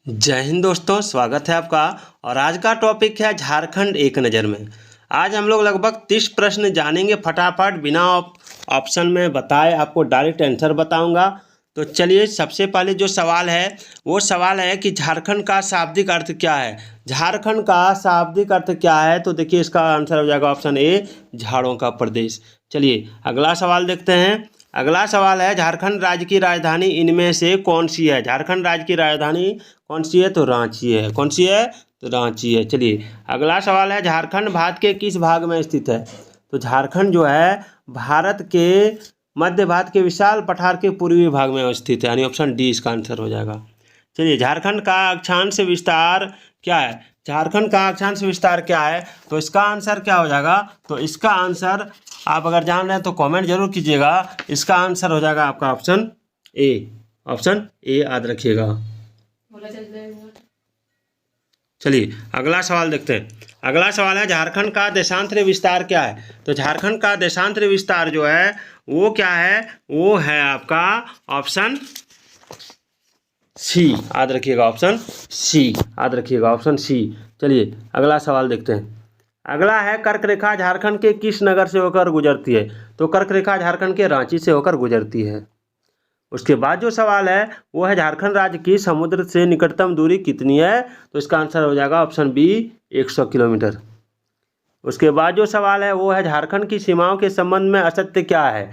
जय हिंद दोस्तों, स्वागत है आपका। और आज का टॉपिक है झारखंड एक नज़र में। आज हम लोग लगभग 30 प्रश्न जानेंगे फटाफट, बिना ऑप्शन में बताए आपको डायरेक्ट आंसर बताऊंगा। तो चलिए, सबसे पहले जो सवाल है वो सवाल है कि झारखंड का शाब्दिक अर्थ क्या है। झारखंड का शाब्दिक अर्थ क्या है, तो देखिए इसका आंसर हो जाएगा ऑप्शन ए, झाड़ों का प्रदेश। चलिए अगला सवाल देखते हैं। अगला सवाल है, झारखंड राज्य की राजधानी इनमें से कौन सी है। झारखंड राज्य की राजधानी कौन सी है, तो रांची है। कौन सी है, तो रांची है। चलिए अगला सवाल है, झारखंड भारत के किस भाग में स्थित है। तो झारखंड जो है भारत के मध्य भारत के विशाल पठार के पूर्वी भाग में स्थित है, यानी ऑप्शन डी इसका आंसर हो जाएगा। चलिए, झारखंड का अक्षांश विस्तार क्या है। झारखंड का अक्षांश विस्तार क्या है, तो इसका आंसर क्या हो जाएगा। तो इसका आंसर आप अगर जान रहे हैं तो कमेंट जरूर कीजिएगा। इसका आंसर हो जाएगा आपका ऑप्शन ए। ऑप्शन ए याद रखिएगा। चलिए अगला सवाल देखते हैं। अगला सवाल है, झारखंड का देशांतर विस्तार क्या है। तो झारखंड का देशांतर विस्तार जो है वो क्या है, वो है आपका ऑप्शन सी। याद रखिएगा, ऑप्शन सी याद रखिएगा, ऑप्शन सी। चलिए अगला सवाल देखते हैं। अगला है, कर्क रेखा झारखंड के किस नगर से होकर गुजरती है। तो कर्क रेखा झारखंड के रांची से होकर गुजरती है। उसके बाद जो सवाल है वो है, झारखंड राज्य की समुद्र से निकटतम दूरी कितनी है। तो इसका आंसर हो जाएगा ऑप्शन बी, 100 किलोमीटर। उसके बाद जो सवाल है वो है, झारखंड की सीमाओं के संबंध में असत्य क्या है।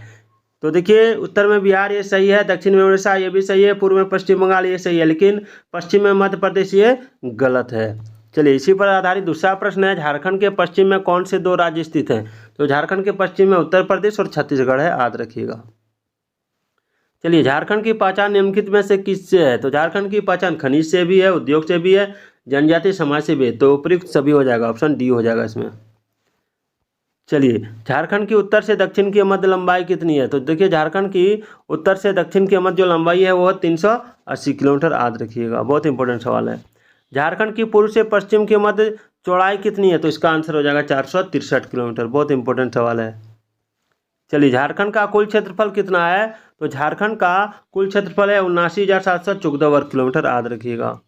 तो देखिए, उत्तर में बिहार ये सही है, दक्षिण में उड़ीसा ये भी सही है, पूर्व में पश्चिम बंगाल ये सही है, लेकिन पश्चिम में मध्य प्रदेश ये गलत है। चलिए, इसी पर आधारित दूसरा प्रश्न है, झारखंड के पश्चिम में कौन से दो राज्य स्थित हैं। तो झारखंड के पश्चिम में उत्तर प्रदेश और छत्तीसगढ़ है, याद रखिएगा। चलिए, झारखंड की पहचान निम्नलिखित में से किससे है। तो झारखंड की पहचान खनिज से भी है, उद्योग से भी है, जनजातीय समाज से भी है। तो उपयुक्त सभी हो जाएगा, ऑप्शन डी हो जाएगा इसमें। चलिए, झारखंड की उत्तर से दक्षिण की मध्य लंबाई कितनी है। तो देखिए, झारखंड की उत्तर से दक्षिण की मध्य जो लंबाई है वो 380 किलोमीटर, याद रखिएगा। बहुत इंपॉर्टेंट सवाल है। झारखंड की पूर्व से पश्चिम की मध्य चौड़ाई कितनी है। तो इसका आंसर हो जाएगा 463 किलोमीटर। बहुत इंपॉर्टेंट सवाल है। चलिए, झारखंड का कुल क्षेत्रफल कितना है। तो झारखंड का कुल क्षेत्रफल है 79,714 वर्ग किलोमीटर, याद रखिएगा।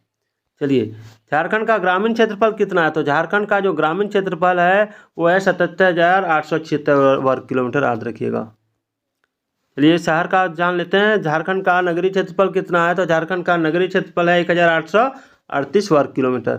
चलिए, झारखंड का ग्रामीण क्षेत्रफल कितना है। तो झारखंड का जो ग्रामीण क्षेत्रफल है वो है 77,876 वर्ग किलोमीटर, याद रखिएगा। चलिए, शहर का जान लेते हैं। झारखंड का नगरीय क्षेत्रफल कितना है। तो झारखंड का नगरीय क्षेत्रफल है 1,838 वर्ग किलोमीटर।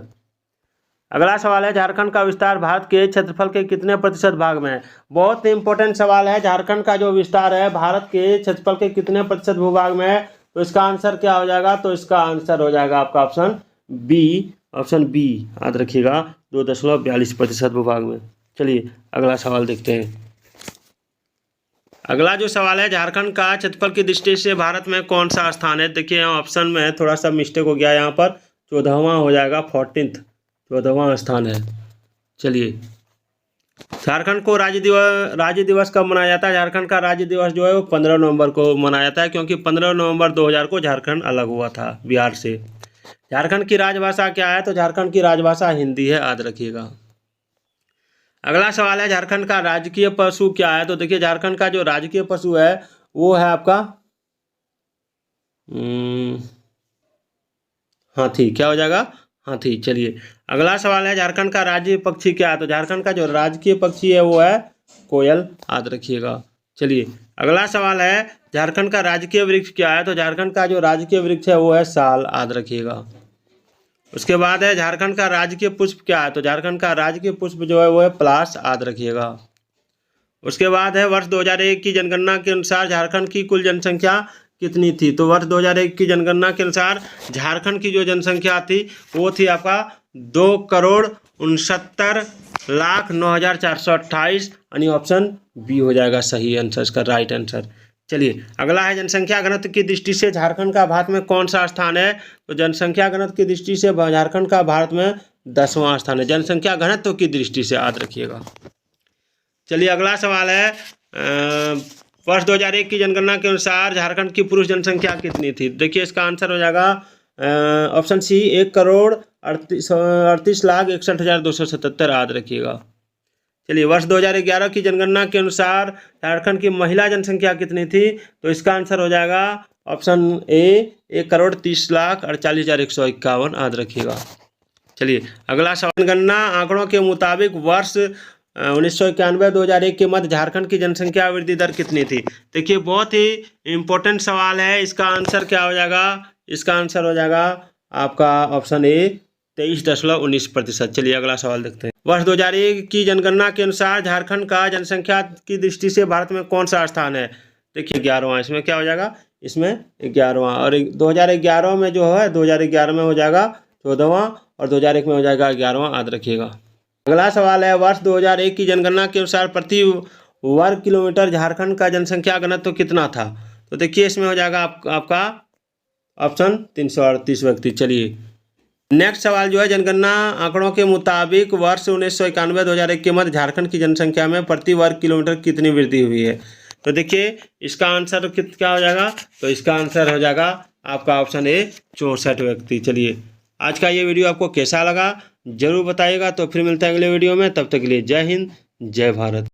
अगला सवाल है, झारखंड का विस्तार भारत के क्षेत्रफल के कितने प्रतिशत भाग में है। बहुत इंपॉर्टेंट सवाल है। झारखंड का जो विस्तार है भारत के क्षेत्रफल के कितने प्रतिशत भूभाग में है। तो इसका आंसर क्या हो जाएगा। तो इसका आंसर हो जाएगा आपका ऑप्शन बी। ऑप्शन बी याद रखिएगा, 2.42% भूभाग में। चलिए अगला सवाल देखते हैं। अगला जो सवाल है, झारखंड का क्षेत्रफल की दृष्टि से भारत में कौन सा स्थान है। देखिए, यहाँ ऑप्शन में थोड़ा सा मिस्टेक हो गया, यहाँ पर 14वां हो जाएगा, 14वां स्थान है। चलिए, झारखंड को राज्य दिवस कब मनाया जाता है। झारखंड का राज्य दिवस जो है वो 15 नवंबर को मनाया जाता है, क्योंकि 15 नवंबर 2000 को झारखंड अलग हुआ था बिहार से। झारखंड की राजभाषा क्या है। तो झारखंड की राजभाषा हिंदी है, याद रखिएगा। अगला सवाल है, झारखंड का राजकीय पशु क्या है। तो देखिए, झारखंड का जो राजकीय पशु है वो है आपका हाथी। क्या हो जाएगा, हाथी। चलिए अगला सवाल है, झारखंड का राज्य पक्षी क्या है। तो झारखंड का जो राजकीय पक्षी है वो है कोयल, याद रखिएगा। चलिए अगला सवाल है, झारखंड का राजकीय वृक्ष क्या है। तो झारखंड का जो राजकीय वृक्ष है वो है साल, याद रखिएगा। उसके बाद है, झारखंड का राजकीय पुष्प क्या है। तो झारखंड का राजकीय पुष्प जो है वो है पलाश, याद रखिएगा। उसके बाद है, वर्ष 2001 की जनगणना के अनुसार झारखंड की कुल जनसंख्या कितनी थी। तो वर्ष 2001 की जनगणना के अनुसार झारखंड की जो जनसंख्या थी वो थी आपका 2,69,09,428, यानी ऑप्शन बी हो जाएगा सही आंसर, इसका राइट आंसर। चलिए अगला है, जनसंख्या घनत्व की दृष्टि से झारखंड का भारत में कौन सा स्थान है। तो जनसंख्या घनत्व की दृष्टि से झारखंड का भारत में 10वां स्थान है, जनसंख्या घनत्व की दृष्टि से, याद रखिएगा। चलिए अगला सवाल है, वर्ष 2001 की जनगणना के अनुसार झारखंड की पुरुष जनसंख्या कितनी थी। देखिए, इसका आंसर हो जाएगा ऑप्शन सी, 1,38,61,277, याद रखिएगा। चलिए, वर्ष 2011 की जनगणना के अनुसार झारखंड की महिला जनसंख्या कितनी थी। तो इसका आंसर हो जाएगा ऑप्शन ए 1,30,48,151 याद रखिएगा। चलिए अगला सवाल, जनगणना आंकड़ों के मुताबिक वर्ष 1991-2001 के मध्य झारखंड की जनसंख्या वृद्धि दर कितनी थी। देखिए बहुत ही इम्पोर्टेंट सवाल है। इसका आंसर क्या हो जाएगा, इसका आंसर हो जाएगा आपका ऑप्शन ए 23.19%। चलिए अगला सवाल देखते हैं। वर्ष 2001 की जनगणना के अनुसार झारखंड का जनसंख्या की दृष्टि से भारत में कौन सा स्थान है। देखिए 11वां, इसमें क्या हो जाएगा, इसमें 11वां। और 2011 में जो है 2011 में हो जाएगा 14वां और 2001 में हो जाएगा 11वां, याद रखिएगा। अगला सवाल है, वर्ष 2001 की जनगणना के अनुसार प्रति वर्ग किलोमीटर झारखंड का जनसंख्या घनत्व कितना था। तो देखिए इसमें हो जाएगा आपका ऑप्शन 338 व्यक्ति। चलिए नेक्स्ट सवाल जो है, जनगणना आंकड़ों के मुताबिक वर्ष 1991-2001 के मध्य झारखंड की जनसंख्या में प्रति वर्ग किलोमीटर कितनी वृद्धि हुई है। तो देखिए इसका आंसर क्या हो जाएगा, तो इसका आंसर हो जाएगा आपका ऑप्शन ए 64 व्यक्ति। चलिए आज का ये वीडियो आपको कैसा लगा जरूर बताइएगा। तो फिर मिलते हैं अगले वीडियो में, तब तक के लिए जय हिंद जय भारत।